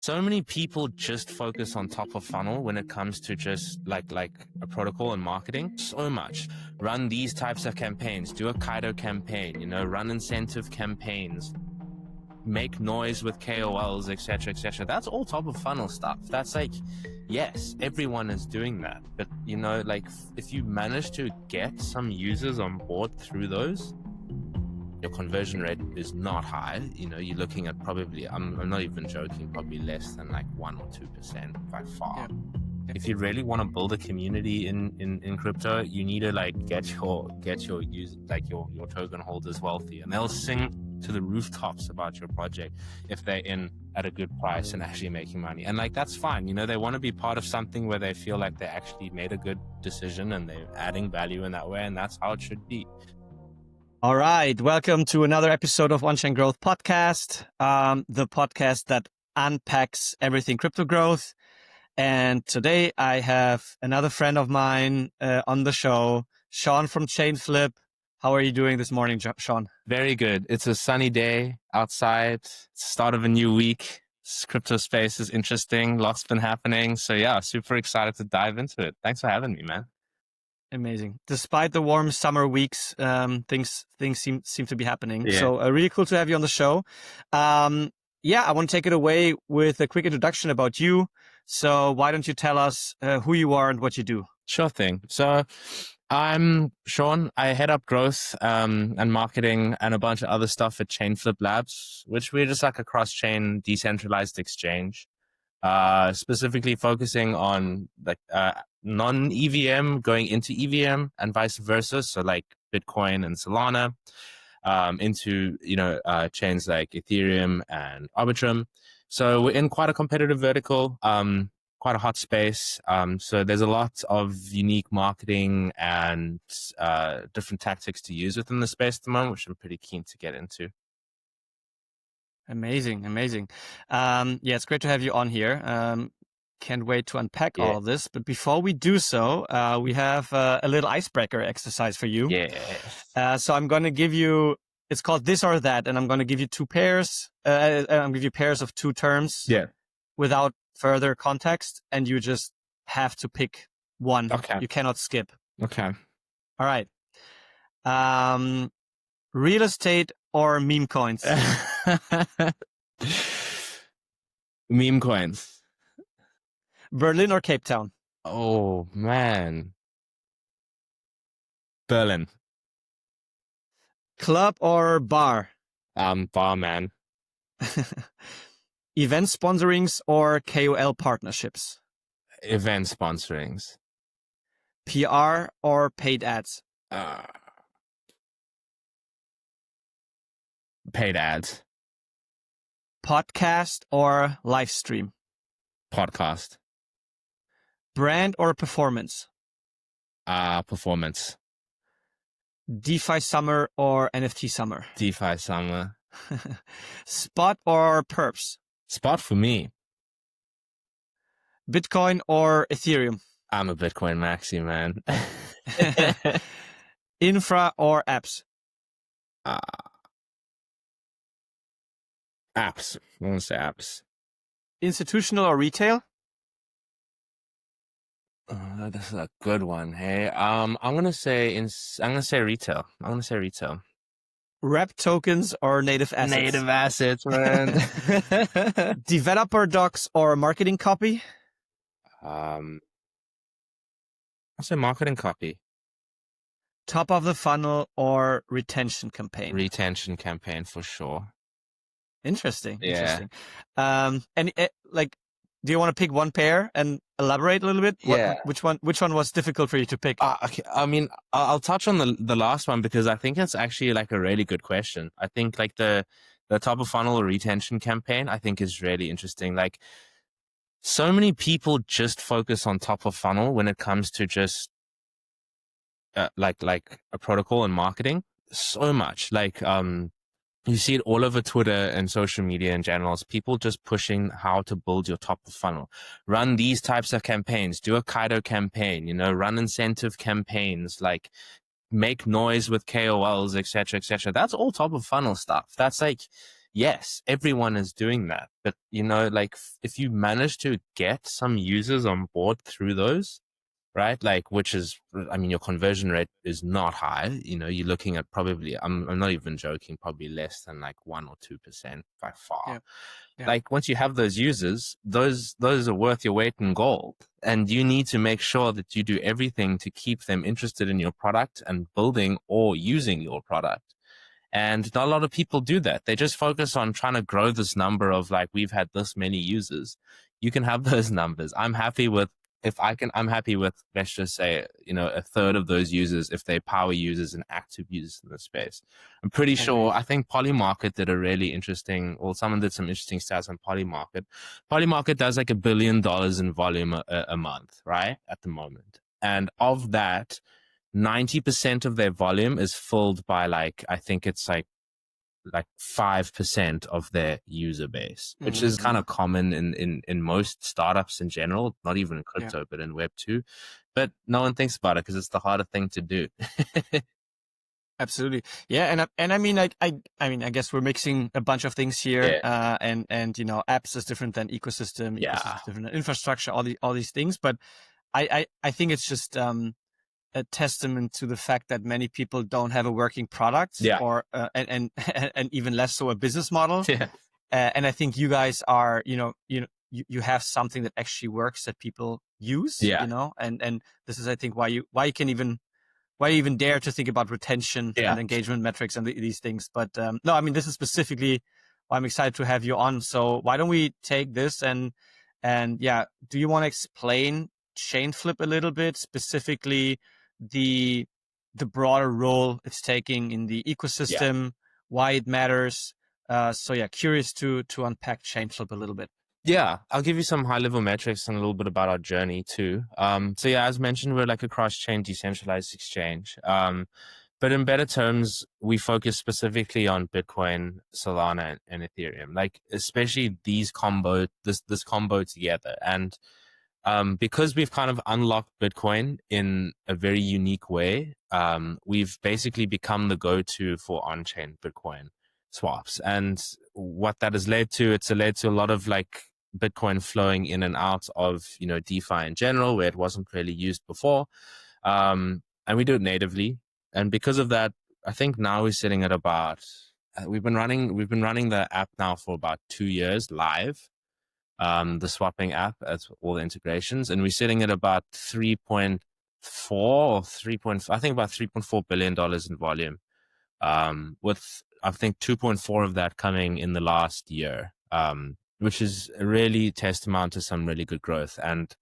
So many people just focus on top of funnel when it comes to just like a protocol and marketing. So much. Run these types of campaigns, do a Kaido campaign, run incentive campaigns, make noise with KOLs, etc., etc. That's all top of funnel stuff. That's like, yes, everyone is doing that. But if you manage to get some users on board through those, your conversion rate is not high. You're looking at probably, I'm not even joking, probably less than like 1 or 2% by far. Yeah. If you really want to build a community in crypto, you need to get your users, your token holders wealthy, and they'll sing to the rooftops about your project if they're in at a good price and actually making money. And that's fine. They want to be part of something where they feel like they actually made a good decision and they're adding value in that way, and that's how it should be. All right. Welcome to another episode of On-Chain Growth Podcast, the podcast that unpacks everything crypto growth. And today I have another friend of mine on the show, Shaun from ChainFlip. How are you doing this morning, Shaun? Very good. It's a sunny day outside. It's the start of a new week. This crypto space is interesting. Lots been happening. So yeah, super excited to dive into it. Thanks for having me, man. Amazing. Despite the warm summer weeks, things seem to be happening. Yeah. So really cool to have you on the show. I want to take it away with a quick introduction about you. So why don't you tell us who you are and what you do? Sure thing. So I'm Shaun. I head up growth and marketing and a bunch of other stuff at ChainFlip Labs, which we're just like a cross-chain decentralized exchange, specifically focusing on non-EVM going into EVM and vice versa. So like Bitcoin and Solana into, chains like Ethereum and Arbitrum. So we're in quite a competitive vertical, quite a hot space. So there's a lot of unique marketing and different tactics to use within the space at the moment, which I'm pretty keen to get into. Amazing. It's great to have you on here. Can't wait to unpack all of this. But before we do so, we have a little icebreaker exercise for you. Yeah. So I'm going to give you, it's called This or That, and I'm going to give you two pairs. I'm going to give you pairs of two terms without further context, and you just have to pick one. Okay. You cannot skip. Okay. All right. Real estate or meme coins? Meme coins. Berlin or Cape Town? Oh, man. Berlin. Club or bar? Bar, man. Event sponsorings or KOL partnerships? Event sponsorings. PR or paid ads? Paid ads. Podcast or live stream? Podcast. Brand or performance? Performance. DeFi summer or NFT summer? DeFi summer. Spot or perps? Spot for me. Bitcoin or Ethereum? I'm a Bitcoin maxi, man. Infra or apps? Apps. I want to say apps. Institutional or retail? This is a good one. Hey, I'm gonna say retail. I'm gonna say retail. Wrap tokens or native assets? Native assets, man. Developer docs or marketing copy? I'll say marketing copy. Top of the funnel or retention campaign? Retention campaign for sure. Interesting. Yeah. Do you want to pick one pair and elaborate a little bit? Yeah. Which one was difficult for you to pick? Okay. I mean, I'll touch on the last one because I think it's actually like a really good question. I think like the top of funnel or retention campaign, I think is really interesting. Like so many people just focus on top of funnel when it comes to just like a protocol and marketing. So much you see it all over Twitter and social media in general. It's people just pushing how to build your top of funnel. Run these types of campaigns. Do a Kaido campaign, run incentive campaigns, make noise with KOLs, etc., etc. That's all top of funnel stuff. That's yes, everyone is doing that. But, like if you manage to get some users on board through those, right? Like, which is, your conversion rate is not high. You're looking at probably, I'm not even joking, probably less than like 1 or 2% by far. Yeah. Yeah. Like once you have those users, those are worth your weight in gold. And you need to make sure that you do everything to keep them interested in your product and building or using your product. And not a lot of people do that. They just focus on trying to grow this number of like, we've had this many users. You can have those numbers. I'm happy with, let's just say, a third of those users, if they power users and active users in the space. I'm pretty sure, I think Polymarket did a really interesting, or someone did some interesting stats on Polymarket. Polymarket does like $1 billion in volume a month, right? At the moment. And of that, 90% of their volume is filled by like, I think it's like 5% of their user base, which is kind of common in most startups in general, not even in crypto, but in Web 2. But no one thinks about it because it's the harder thing to do. Absolutely. Yeah. And I mean, I guess we're mixing a bunch of things here. And apps is different than ecosystem. Ecosystem is different than infrastructure, all these things. But I think it's just, a testament to the fact that many people don't have a working product or and even less so a business model. And I think you guys are, you have something that actually works that people use, and this is, I think, why you even dare to think about retention and engagement metrics and these things. But no, I mean, this is specifically why I'm excited to have you on. So why don't we take this and do you want to explain ChainFlip a little bit, specifically the broader role it's taking in the ecosystem, why it matters? Curious to unpack ChainFlip a little bit. Yeah, I'll give you some high level metrics and a little bit about our journey too. As mentioned, we're like a cross-chain decentralized exchange. But in better terms, we focus specifically on Bitcoin, Solana, and Ethereum, like especially this combo together. And because we've kind of unlocked Bitcoin in a very unique way, we've basically become the go-to for on-chain Bitcoin swaps. And what that has led to, it's led to a lot of like Bitcoin flowing in and out of, DeFi in general, where it wasn't really used before. And we do it natively. And because of that, I think now we're sitting at about, we've been running the app now for about 2 years live. The swapping app as all the integrations, and we're sitting at about 3.4 or 3. I think about $3.4 billion in volume, with I think 2.4 of that coming in the last year, which is really testament to some really good growth. And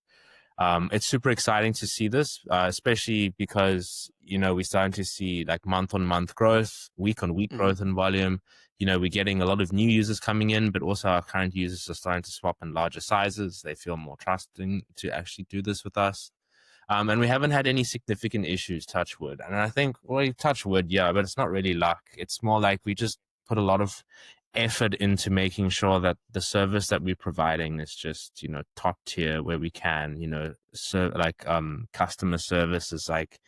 it's super exciting to see this, especially because, we're starting to see like month-on-month growth, week-on-week growth in volume. We're getting a lot of new users coming in, but also our current users are starting to swap in larger sizes. They feel more trusting to actually do this with us. And we haven't had any significant issues, touch wood. And I think, well, touch wood, but it's not really luck. It's more like we just put a lot of effort into making sure that the service that we're providing is just, top tier where we can, so like customer service is like,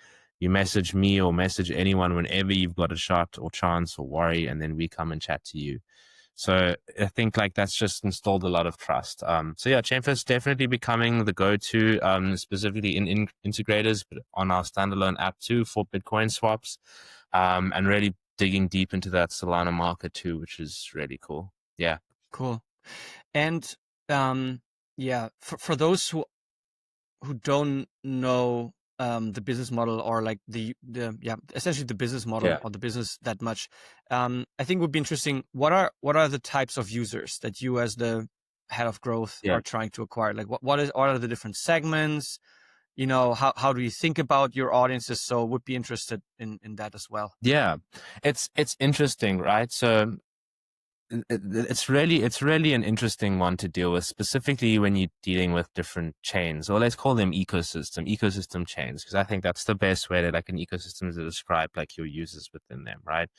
you message me or message anyone whenever you've got a shot or chance or worry, and then we come and chat to you. So I think like that's just installed a lot of trust. ChainFlip is definitely becoming the go-to, specifically in integrators, but on our standalone app too for Bitcoin swaps, and really digging deep into that Solana market too, which is really cool. Yeah. Cool. And for those who don't know the business model, or like essentially the business model or the business that much, I think it would be interesting. What are the types of users that you as the head of growth are trying to acquire? Like what are the different segments? How do you think about your audiences? So would be interested in that as well. Yeah, it's interesting, right? So it's really an interesting one to deal with, specifically when you're dealing with different chains, or let's call them ecosystem chains, because I think that's the best way to like an ecosystem to describe like your users within them, right?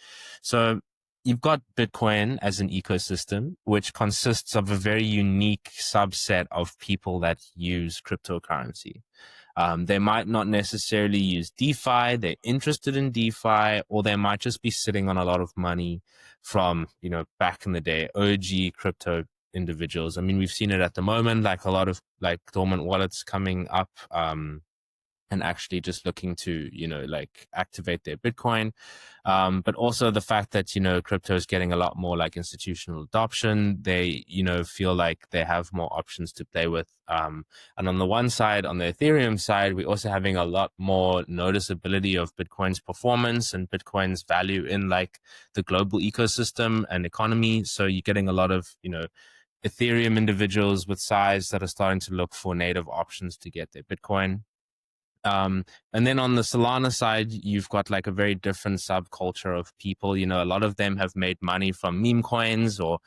So you've got Bitcoin as an ecosystem, which consists of a very unique subset of people that use cryptocurrency. They might not necessarily use DeFi. They're interested in DeFi, or they might just be sitting on a lot of money from, back in the day, OG crypto individuals. I mean, we've seen it at the moment, like a lot of like dormant wallets coming up, and actually just looking to, like activate their Bitcoin. But also the fact that, crypto is getting a lot more like institutional adoption. They, feel like they have more options to play with. And on the one side, on the Ethereum side, we're also having a lot more noticeability of Bitcoin's performance and Bitcoin's value in like the global ecosystem and economy. So you're getting a lot of, Ethereum individuals with size that are starting to look for native options to get their Bitcoin. And then on the Solana side, you've got like a very different subculture of people. A lot of them have made money from meme coins or,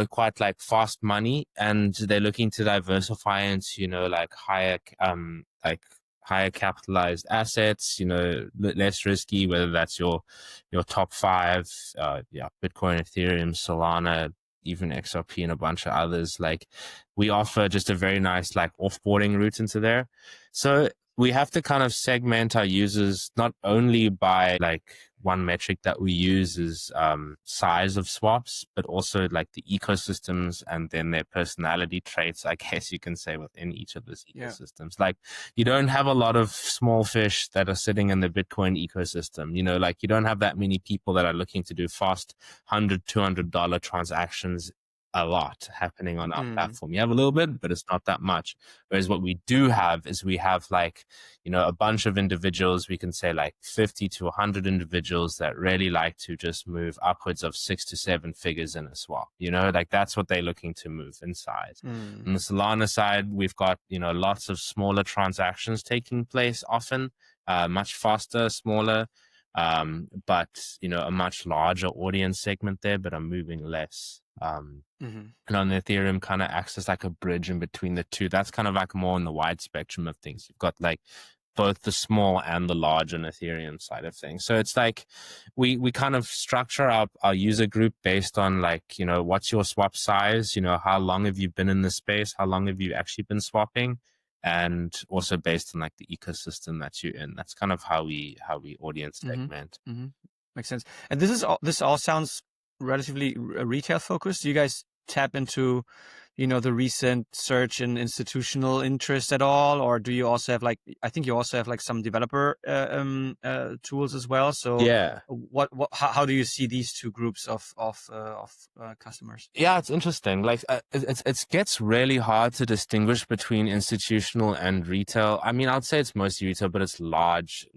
quite like fast money, and they're looking to diversify into, like higher capitalized assets, less risky, whether that's your top five, Bitcoin, Ethereum, Solana, even XRP and a bunch of others. Like we offer just a very nice like offboarding route into there. So we have to kind of segment our users not only by like one metric that we use is size of swaps, but also like the ecosystems and then their personality traits, I guess you can say, within each of those ecosystems. Like you don't have a lot of small fish that are sitting in the Bitcoin ecosystem, like you don't have that many people that are looking to do fast $100, $200 transactions a lot happening on our platform. You have a little bit, but it's not that much. Whereas what we do have is we have like, a bunch of individuals, we can say like 50 to 100 individuals that really like to just move upwards of 6 to 7 figures in a swap. Like that's what they're looking to move in size. On the Solana side, we've got, lots of smaller transactions taking place often, much faster, smaller, but, a much larger audience segment there, but I'm moving less. And on the Ethereum kind of acts as like a bridge in between the two. That's kind of like more on the wide spectrum of things. You've got like both the small and the large on Ethereum side of things. So it's like we kind of structure our user group based on like, what's your swap size? How long have you been in the space? How long have you actually been swapping? And also based on like the ecosystem that you're in. That's kind of how we audience segment. Makes sense. And this all sounds relatively retail focused. Do you guys tap into, the recent surge in institutional interest at all, or do you also have like? I think you also have like some developer tools as well. So yeah, how do you see these two groups of customers? Yeah, it's interesting. Like it gets really hard to distinguish between institutional and retail. I mean, I'd say it's mostly retail, but it's large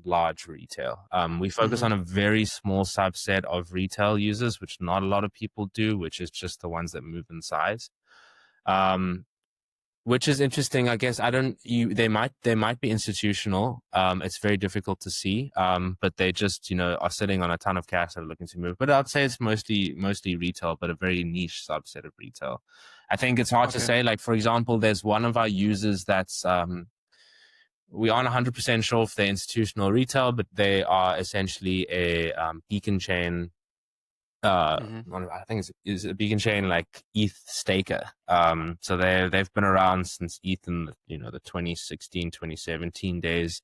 retail. We focus on a very small subset of retail users, which not a lot of people do, which is just the ones that move in size. Which is interesting. I guess they might be institutional. It's very difficult to see. But they just, are sitting on a ton of cash that are looking to move. But I'd say it's mostly retail, but a very niche subset of retail. I think it's hard to say. Like, for example, there's one of our users that's, we aren't 100% sure if they're institutional or retail, but they are essentially a beacon chain. I think it's a beacon chain like ETH staker. So they've been around since ETH in the 2016, 2017 days.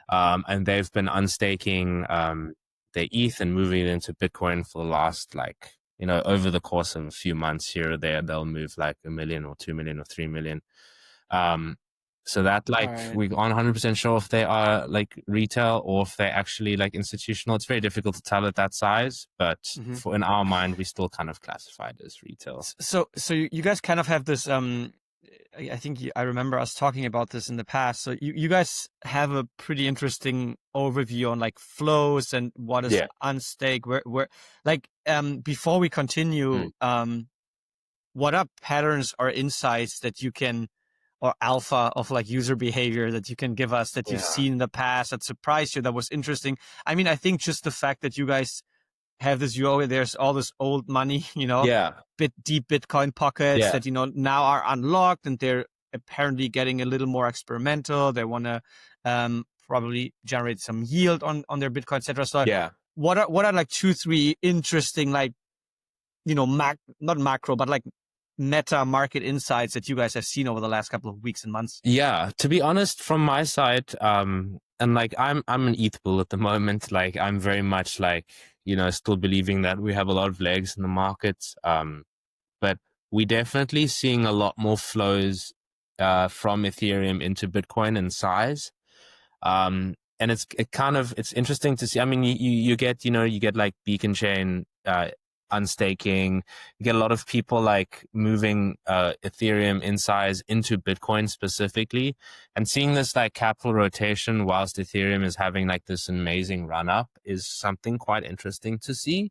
And they've been unstaking their ETH and moving it into Bitcoin for the last over the course of a few months here or there, they'll move like 1 million or 2 million or 3 million. So that we aren't 100% sure if they are like retail or if they're actually like institutional. It's very difficult to tell at that size, but in our mind, we still kind of classify it as retail. So you guys kind of have this, I think I remember us talking about this in the past. So you guys have a pretty interesting overview on like flows and what is unstake, where like, before we continue, what are patterns or insights that you can, or alpha of like user behavior that you can give us that you've seen in the past that surprised you, that was interesting? I mean, I think just the fact that you guys have this view, there's all this old money, deep Bitcoin pockets that, now are unlocked and they're apparently getting a little more experimental. They want to probably generate some yield on their Bitcoin, etc. So what are like 2-3 interesting, like, not macro, but like meta market insights that you guys have seen over the last couple of weeks and months? Yeah, to be honest, from my side, and like I'm an ETH bull at the moment. Like I'm very much like, still believing that we have a lot of legs in the market. But we're definitely seeing a lot more flows from Ethereum into Bitcoin in size. And it's interesting to see. I mean, you get, you get like Beacon Chain unstaking. You get a lot of people like moving Ethereum in size into Bitcoin specifically, and seeing this like capital rotation whilst Ethereum is having like this amazing run up is something quite interesting to see.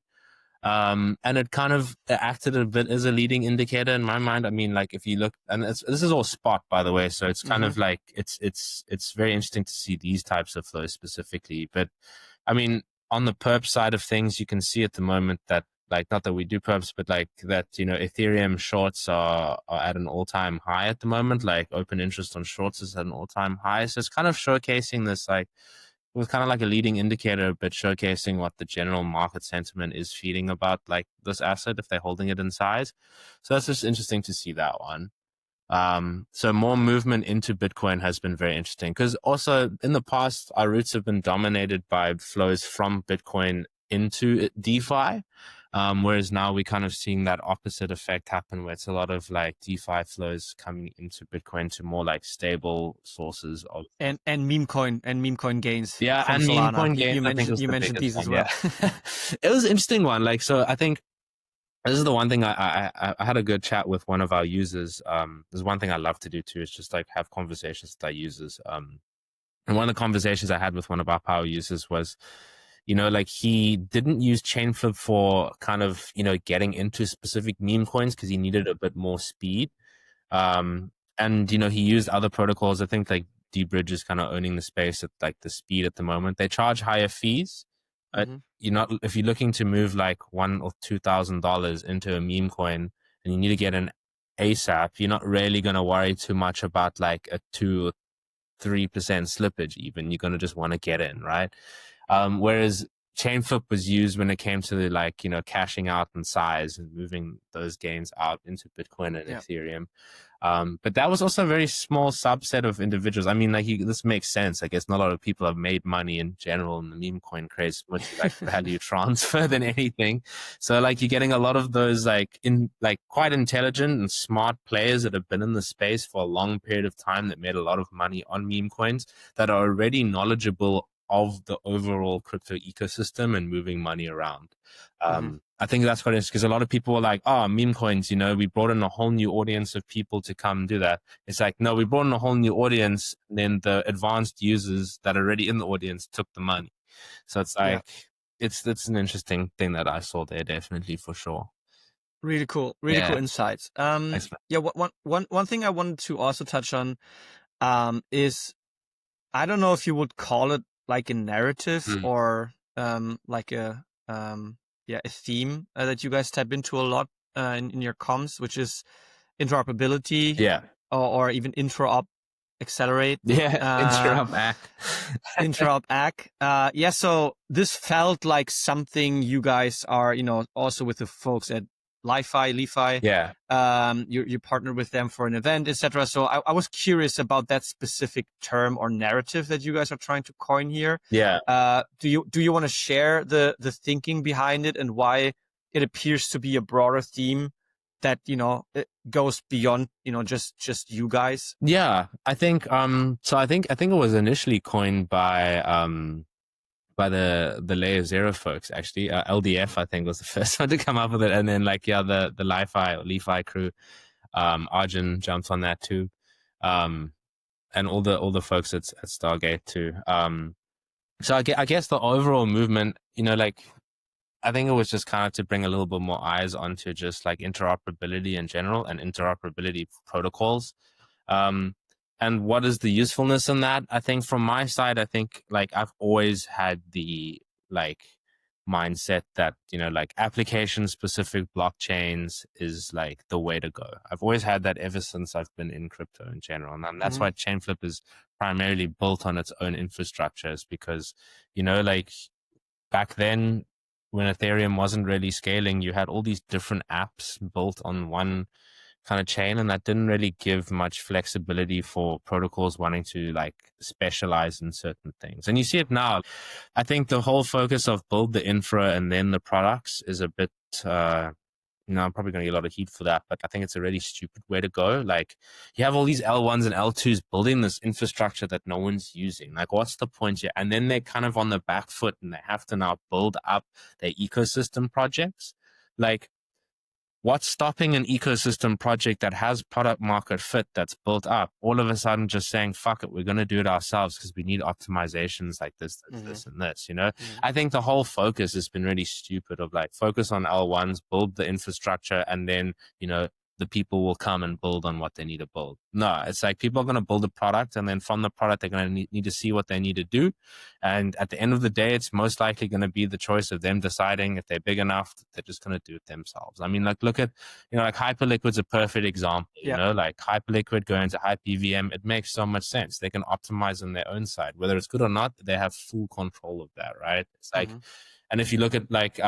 And it kind of acted a bit as a leading indicator in my mind. I mean, like if you look, and this is all spot, by the way, so it's kind of like it's very interesting to see these types of flows specifically. But I mean, on the perp side of things, you can see at the moment that, like, not that we do perps, but like that, Ethereum shorts are at an all-time high at the moment. Like open interest on shorts is at an all-time high. So it's kind of showcasing this, like, it was kind of like a leading indicator, but showcasing what the general market sentiment is feeding about like this asset if they're holding it in size. So that's just interesting to see that one. So more movement into Bitcoin has been very interesting, because also in the past, our routes have been dominated by flows from Bitcoin into DeFi. Whereas now we're kind of seeing that opposite effect happen, where it's a lot of like DeFi flows coming into Bitcoin to more like stable sources of and meme coin gains. Yeah, from and Solana. meme coin gains. You mentioned these as well. Yeah. It was an interesting one. Like, so I think this is the one thing I had a good chat with one of our users. There's one thing I love to do too, is just like have conversations with our users. And one of the conversations I had with one of our power users was, like he didn't use ChainFlip for kind of, getting into specific meme coins because he needed a bit more speed. And, he used other protocols. I think like D-Bridge is kind of owning the space at like the speed at the moment. They charge higher fees. If you're looking to move like $1,000 or $2,000 into a meme coin and you need to get an ASAP, you're not really going to worry too much about like a 2 or 3% slippage even. You're going to just want to get in, right? Whereas ChainFlip was used when it came to the, like, cashing out in size and moving those gains out into Bitcoin and Ethereum. But that was also a very small subset of individuals. I mean, like, this makes sense. I guess not a lot of people have made money in general in the meme coin craze, much like value transfer than anything. So like you're getting a lot of those like quite intelligent and smart players that have been in the space for a long period of time that made a lot of money on meme coins that are already knowledgeable of the overall crypto ecosystem and moving money around. I think that's what it is, because a lot of people were like, oh, meme coins, we brought in a whole new audience of people to come do that. It's like, no, we brought in a whole new audience, and then the advanced users that are already in the audience took the money. So it's like, it's an interesting thing that I saw there, definitely, for sure. Really cool insights. One thing I wanted to also touch on is, I don't know if you would call it like a narrative or like a theme that you guys tap into a lot in your comms, which is interoperability, or even interop accelerate. Interop act. Interop act. So this felt like something you guys are, also with the folks at LeFi. You partnered with them for an event, etc. So I was curious about that specific term or narrative that you guys are trying to coin here. Do you want to share the thinking behind it and why it appears to be a broader theme that it goes beyond just you guys? I think I think it was initially coined by the Layer Zero folks, actually. LDF, I think, was the first one to come up with it. And then, like, the LeFi crew, Arjun jumped on that too. And all the folks at Stargate too. So I guess the overall movement, like, I think it was just kind of to bring a little bit more eyes onto just like interoperability in general and interoperability protocols. And what is the usefulness in that? I think from my side, I think like I've always had the like mindset that, like application specific blockchains is like the way to go. I've always had that ever since I've been in crypto in general. And that's why ChainFlip is primarily built on its own infrastructures, because, like back then when Ethereum wasn't really scaling, you had all these different apps built on one kind of chain, and that didn't really give much flexibility for protocols wanting to like specialize in certain things. And you see it now. I think the whole focus of build the infra and then the products is a bit I'm probably going to get a lot of heat for that, but I think it's a really stupid way to go. Like, you have all these L1s and L2s building this infrastructure that no one's using. Like, what's the point here? And then they're kind of on the back foot and they have to now build up their ecosystem projects. Like, what's stopping an ecosystem project that has product market fit that's built up all of a sudden just saying, fuck it, we're going to do it ourselves because we need optimizations like this, this, and this, you know? I think the whole focus has been really stupid of like focus on L1s, build the infrastructure, and then, you know, the people will come and build on what they need to build. No, it's like people are going to build a product, and then from the product, they're going to need to see what they need to do. And at the end of the day, it's most likely going to be the choice of them deciding if they're big enough, they're just going to do it themselves. I mean, like, look at, you know, like Hyperliquid's a perfect example, you know, like Hyperliquid going to Hype EVM, it makes so much sense. They can optimize on their own side. Whether it's good or not, they have full control of that, right? It's like, and if you look at like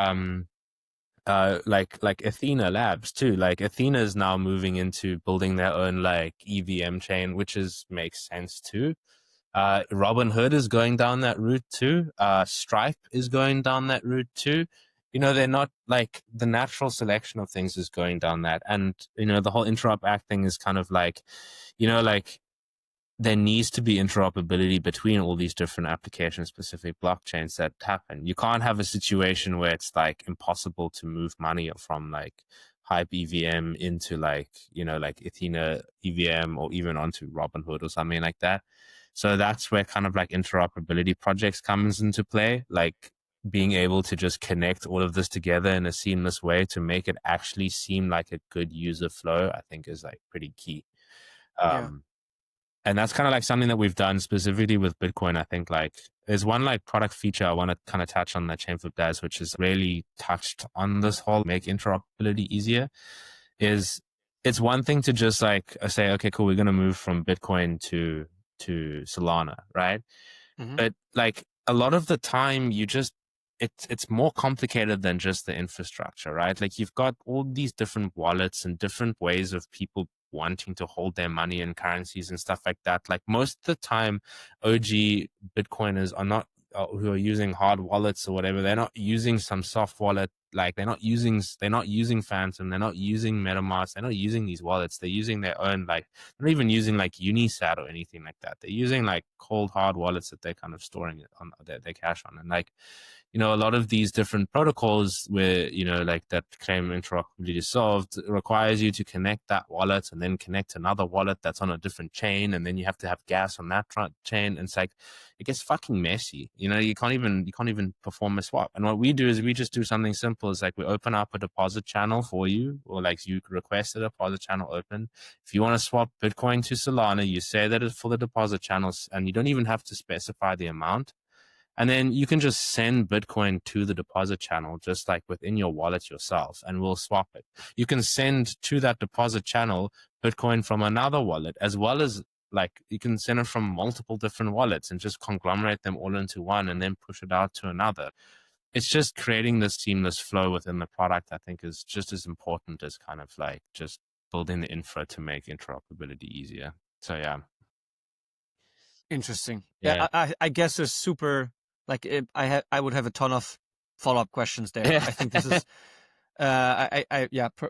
Athena Labs too. Like Athena is now moving into building their own like EVM chain, which makes sense too. Robinhood is going down that route too. Stripe is going down that route too. You know, they're not like the natural selection of things is going down that. And, you know, the whole Interop Act thing is kind of like, you know, like there needs to be interoperability between all these different application specific blockchains that happen. You can't have a situation where it's like impossible to move money from like Hype EVM into like, you know, like Athena EVM or even onto Robinhood or something like that. So that's where kind of like interoperability projects comes into play, like being able to just connect all of this together in a seamless way to make it actually seem like a good user flow, I think is like pretty key. And that's kind of like something that we've done specifically with Bitcoin. I think like there's one like product feature I want to kind of touch on that ChainFlip does, which is really touched on this whole make interoperability easier. Is it's one thing to just like say, okay, cool, we're going to move from Bitcoin to Solana, right? But like a lot of the time you just, it's more complicated than just the infrastructure, right? Like you've got all these different wallets and different ways of people wanting to hold their money in currencies and stuff like that. Like most of the time, OG Bitcoiners are not, who are using hard wallets or whatever, they're not using some soft wallet. Like they're not using Phantom, they're not using MetaMask, they're not using these wallets. They're using their own, like they're not even using like Unisat or anything like that. They're using like cold hard wallets that they're kind of storing it on their cash on. And like, you know, a lot of these different protocols where, you know, like that claim interoperability is solved requires you to connect that wallet and then connect another wallet that's on a different chain. And then you have to have gas on that chain. And it's like, it gets fucking messy. You know, you can't even perform a swap. And what we do is we just do something simple. It's like we open up a deposit channel for you, or like you request a deposit channel open. If you want to swap Bitcoin to Solana, you say that it's for the deposit channels and you don't even have to specify the amount. And then you can just send Bitcoin to the deposit channel, just like within your wallet yourself, and we'll swap it. You can send to that deposit channel Bitcoin from another wallet, as well as like you can send it from multiple different wallets and just conglomerate them all into one and then push it out to another. It's just creating this seamless flow within the product, I think, is just as important as kind of like just building the infra to make interoperability easier. So yeah. Interesting. Yeah, I guess it's super. Like I would have a ton of follow-up questions there. Yeah. I think this is.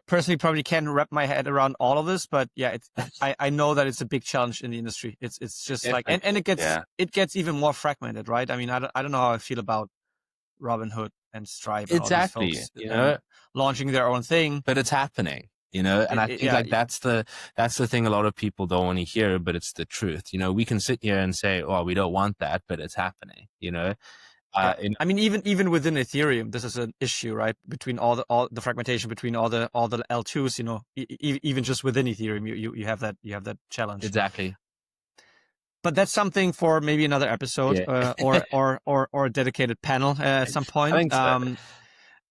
Personally probably can't wrap my head around all of this, but yeah, I know that it's a big challenge in the industry. It's just like, and it gets even more fragmented, right? I mean, I don't know how I feel about Robinhood and Stripe and all these folks, you know, launching their own thing, but it's happening. You know, and I think like that's the thing a lot of people don't want to hear, but it's the truth. You know, we can sit here and say, "Oh, we don't want that," but it's happening. You know, I mean, even within Ethereum, this is an issue, right? Between all the fragmentation between all the L2s, you know, even just within Ethereum, you have that challenge. Exactly. But that's something for maybe another episode, or a dedicated panel at some point. I think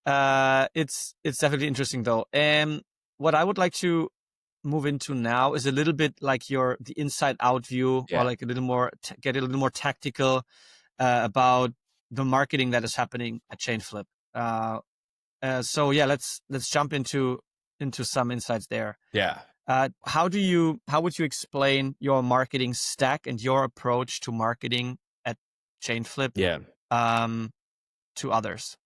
so. It's definitely interesting though. What I would like to move into now is a little bit like the inside out view, or like a little more get a little more tactical about the marketing that is happening at ChainFlip. So yeah, let's jump into some insights there. Yeah. How would you explain your marketing stack and your approach to marketing at ChainFlip Yeah. To others?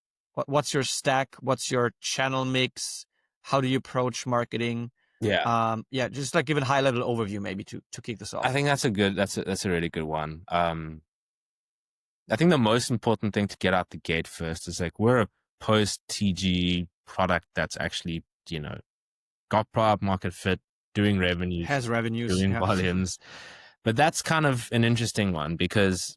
What's your stack? What's your channel mix? How do you approach marketing? Yeah. Just like give a high level overview maybe to kick this off. I think that's a really good one. I think the most important thing to get out the gate first is like we're a post TG product that's actually, got product market fit, doing revenues, Has revenues, doing yeah. volumes. But that's kind of an interesting one because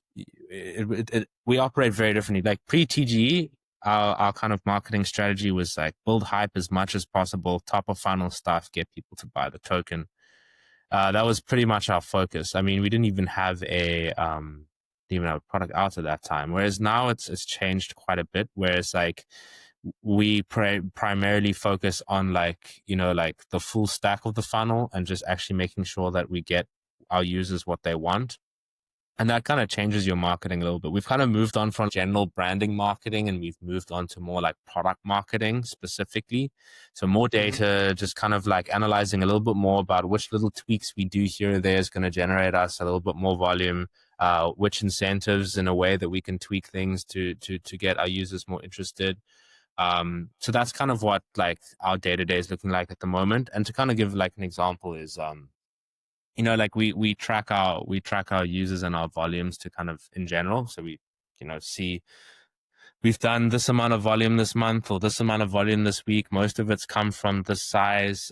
we operate very differently. Like pre-TG, our kind of marketing strategy was like build hype as much as possible, top of funnel stuff, get people to buy the token. That was pretty much our focus. I mean, we didn't even have a product out at that time. Whereas now it's changed quite a bit. Whereas like we primarily focus on like the full stack of the funnel and just actually making sure that we get our users what they want. And that kind of changes your marketing a little bit. We've kind of moved on from general branding marketing and we've moved on to more like product marketing specifically. So more data, just kind of like analyzing a little bit more about which little tweaks we do here or there is going to generate us a little bit more volume, which incentives in a way that we can tweak things to get our users more interested. So that's kind of what like our day-to-day is looking like at the moment. And to kind of give like an example is, like we track our users and our volumes to kind of in general. So we, see we've done this amount of volume this month or this amount of volume this week. Most of it's come from this size.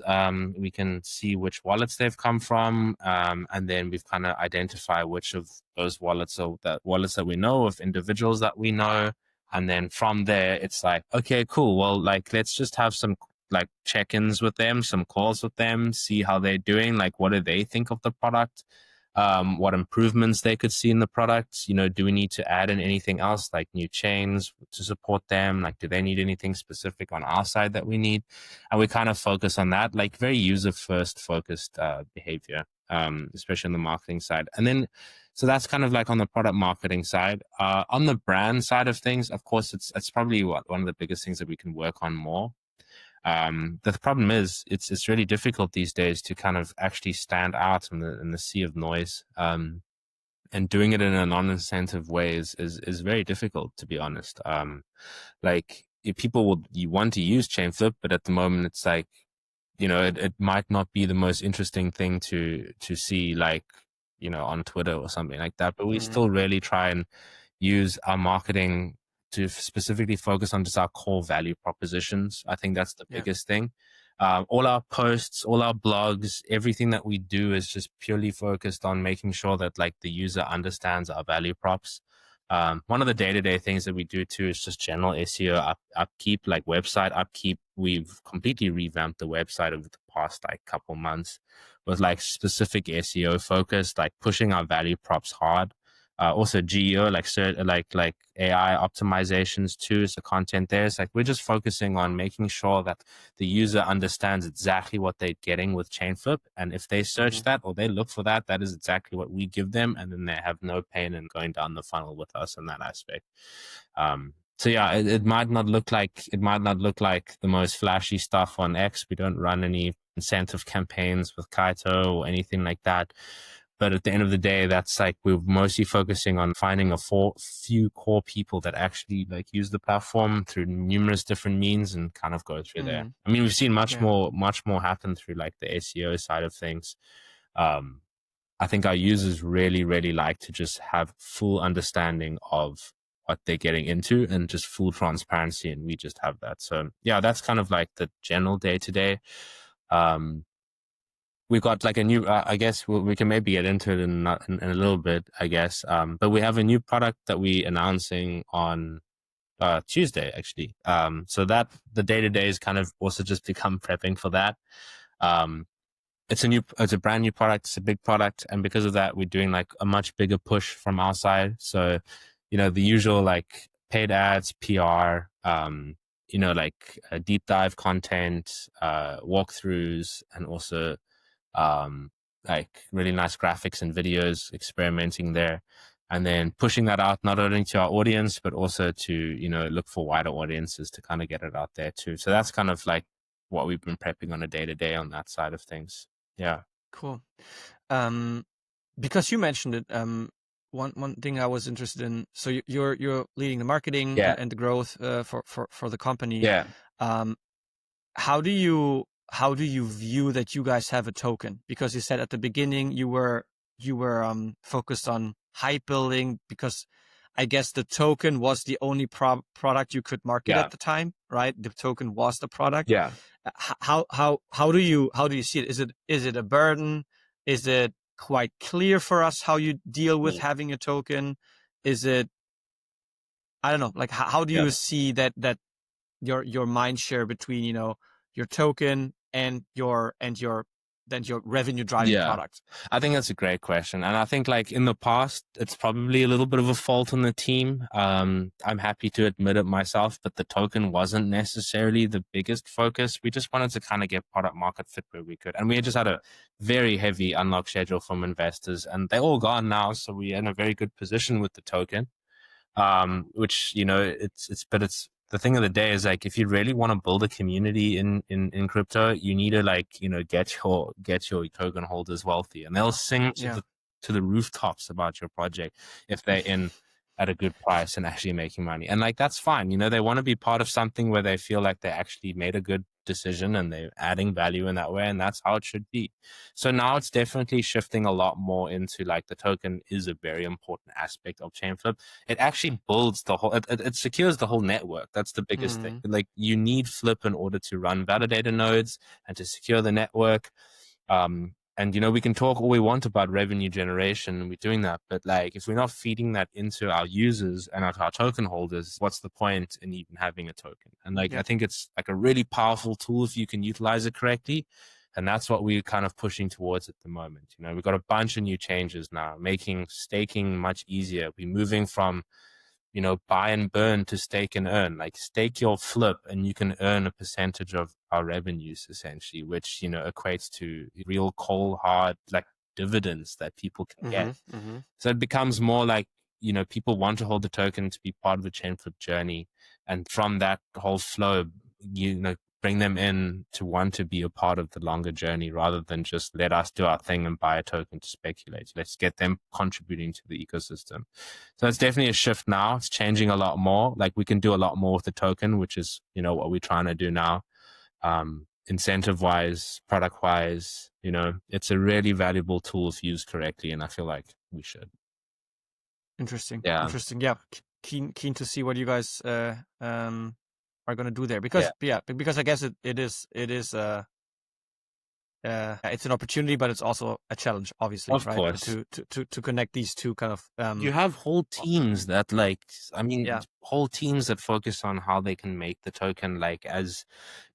We can see which wallets they've come from. And then we've kind of identified which of those wallets are the wallets that we know of individuals that we know. And then from there, it's like, okay, cool. Well, like, let's just have some like check-ins with them, some calls with them, see how they're doing. Like, what do they think of the product? What improvements they could see in the product? Do we need to add in anything else like new chains to support them? Like, do they need anything specific on our side that we need? And we kind of focus on that, like very user first focused behavior, especially on the marketing side. And then, so that's kind of like on the product marketing side. On the brand side of things, of course, it's probably one of the biggest things that we can work on more. The problem is it's really difficult these days to kind of actually stand out in the sea of noise. And doing it in a non-incentive way is very difficult, to be honest. Like you want to use ChainFlip, but at the moment it's like, it might not be the most interesting thing to see, like, on Twitter or something like that. But we still really try and use our marketing to specifically focus on just our core value propositions. I think that's the biggest thing. All our posts, all our blogs, everything that we do is just purely focused on making sure that like the user understands our value props. One of the day-to-day things that we do too is just general SEO upkeep, like website upkeep. We've completely revamped the website over the past like couple months with like specific SEO focus, like pushing our value props hard. Also GEO, like AI optimizations too. So content there. It's like we're just focusing on making sure that the user understands exactly what they're getting with ChainFlip. And if they search that or they look for that, that is exactly what we give them. And then they have no pain in going down the funnel with us in that aspect. So yeah, it might not look like the most flashy stuff on X. We don't run any incentive campaigns with Kaito or anything like that. But at the end of the day, that's like we're mostly focusing on finding few core people that actually like use the platform through numerous different means and kind of go through there. I mean, we've seen much more happen through like the SEO side of things. I think our users really, really like to just have full understanding of what they're getting into and just full transparency. And we just have that. So yeah, that's kind of like the general day to day. We've got like a new, I guess we can maybe get into it in a little bit, I guess. But we have a new product that we're announcing on Tuesday, actually. So that the day-to-day is kind of also just become prepping for that. It's a brand new product. It's a big product. And because of that, we're doing like a much bigger push from our side. So, the usual like paid ads, PR, like deep dive content, walkthroughs, and also like really nice graphics and videos, experimenting there, and then pushing that out not only to our audience but also to look for wider audiences to kind of get it out there too. So that's kind of like what we've been prepping on a day-to-day on that side of things. Yeah. Cool. Because you mentioned it, one thing I was interested in. So you're leading the marketing Yeah. and the growth for the company. Yeah. Um, how do you view that you guys have a token? Because you said at the beginning you were focused on hype building, because I guess the token was the only product you could market Yeah. at the time, right? The token was the product. Yeah. How do you see it? Is it a burden? Is it quite clear for us how you deal with having a token? Is it, I don't know, like how do Yeah. you see that your mind share between, your token and your revenue driving Yeah. product? I think that's a great question. And I think like in the past, it's probably a little bit of a fault on the team. I'm happy to admit it myself, but the token wasn't necessarily the biggest focus. We just wanted to kind of get product market fit where we could. And we just had a very heavy unlock schedule from investors, and they're all gone now. So we're in a very good position with the token. Which, it's the thing of the day is like, if you really want to build a community in crypto, you need to like, get your token holders wealthy, and they'll sing to the rooftops about your project if they're in at a good price and actually making money. And like, that's fine. They want to be part of something where they feel like they actually made a good decision and they're adding value in that way. And that's how it should be. So now it's definitely shifting a lot more into like, the token is a very important aspect of ChainFlip. It actually builds the whole, it secures the whole network. That's the biggest thing. Like, you need Flip in order to run validator nodes and to secure the network. And we can talk all we want about revenue generation, and we're doing that, but like, if we're not feeding that into our users and our token holders, what's the point in even having a token? And like, I think it's like a really powerful tool if you can utilize it correctly. And that's what we're kind of pushing towards at the moment. We've got a bunch of new changes now, making staking much easier. We're moving from buy and burn to stake and earn. Like, stake your Flip and you can earn a percentage of our revenues, essentially, which, equates to real cold hard, like, dividends that people can get. So it becomes more like, people want to hold the token to be part of the ChainFlip journey. And from that whole flow, bring them in to want to be a part of the longer journey, rather than just let us do our thing and buy a token to speculate. Let's get them contributing to the ecosystem. So it's definitely a shift now. It's changing a lot more. Like, we can do a lot more with the token, which is, what we're trying to do now. Incentive wise, product wise, it's a really valuable tool if used correctly. And I feel like we should. Interesting. Yeah. Interesting. Yeah. Keen to see what you guys are going to do there, because because I guess it is it's an opportunity, but it's also a challenge, obviously, Of right? course. To connect these two kind of you have whole teams that whole teams that focus on how they can make the token, like, as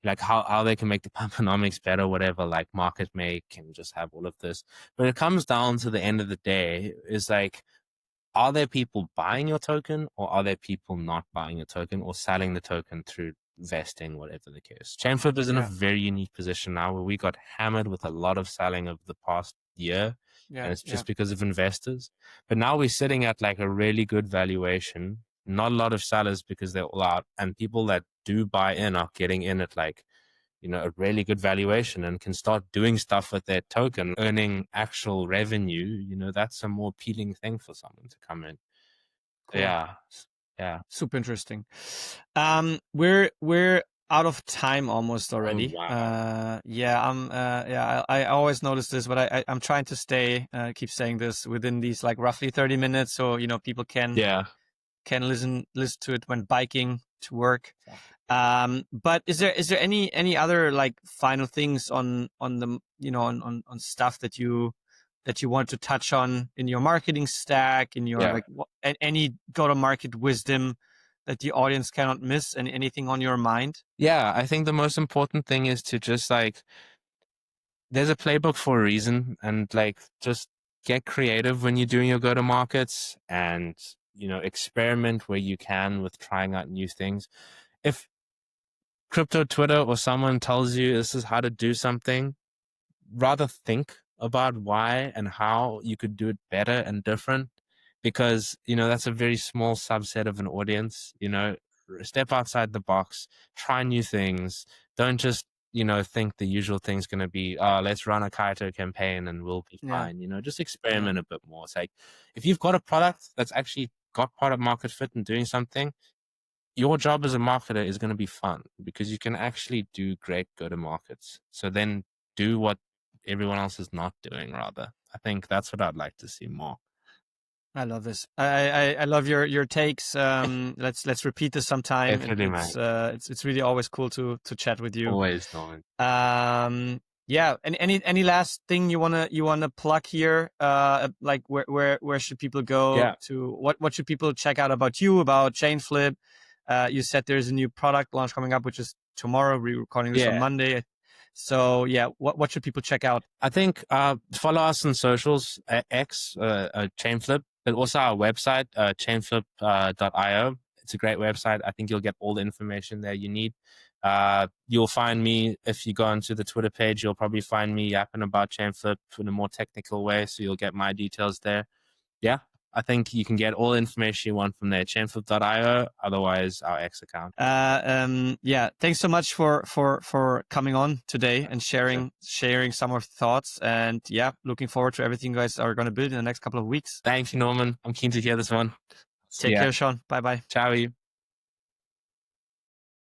like how they can make the pumponomics better, whatever, like market make, and just have all of this. But it comes down to the end of the day is like, are there people buying your token, or are there people not buying your token or selling the token through vesting, whatever the case? ChainFlip is in a very unique position now, where we got hammered with a lot of selling over the past year, and it's just because of investors. But now we're sitting at like a really good valuation, not a lot of sellers because they're all out, and people that do buy in are getting in at like, a really good valuation, and can start doing stuff with their token, earning actual revenue. That's a more appealing thing for someone to come in. Cool. Yeah. Super interesting. We're out of time almost already. Oh, wow. I always notice this, but I'm trying to keep saying this within these like roughly 30 minutes, so people can listen to it when biking to work. But is there any other like final things on the on stuff that you want to touch on in your marketing stack, in your any go-to-market wisdom that the audience cannot miss, and anything on your mind? Yeah, I think the most important thing is to just like, there's a playbook for a reason, and like, just get creative when you're doing your go-to-markets, and experiment where you can with trying out new things. If crypto Twitter or someone tells you this is how to do something, rather think about why and how you could do it better and different, because that's a very small subset of an audience. Step outside the box, try new things. Don't just think the usual thing's going to be, let's run a Kaito campaign and we'll be fine. Just experiment a bit more. It's like, if you've got a product that's actually got product market fit and doing something, your job as a marketer is going to be fun because you can actually do great go-to-markets. So then do what everyone else is not doing, rather. I think that's what I'd like to see more. I love this. I love your takes. Let's repeat this sometime. Definitely, man. It's really always cool to chat with you. Always, Norman. Yeah. Any last thing you wanna plug here? Like where should people go to? What should people check out about you, about ChainFlip? You said there's a new product launch coming up, which is tomorrow. We're recording this on Monday. So yeah, what should people check out? I think follow us on socials, X, ChainFlip, but also our website, ChainFlip.io. It's a great website. I think you'll get all the information there you need. You'll find me, if you go onto the Twitter page, you'll probably find me yapping about ChainFlip in a more technical way, so you'll get my details there. Yeah, I think you can get all the information you want from there, chainflip.io, otherwise our X account. Yeah, thanks so much for coming on today and sharing some of the thoughts. And yeah, looking forward to everything you guys are going to build in the next couple of weeks. Thank you, Norman. I'm keen to hear this one. Take care, Shaun. Bye-bye. Ciao.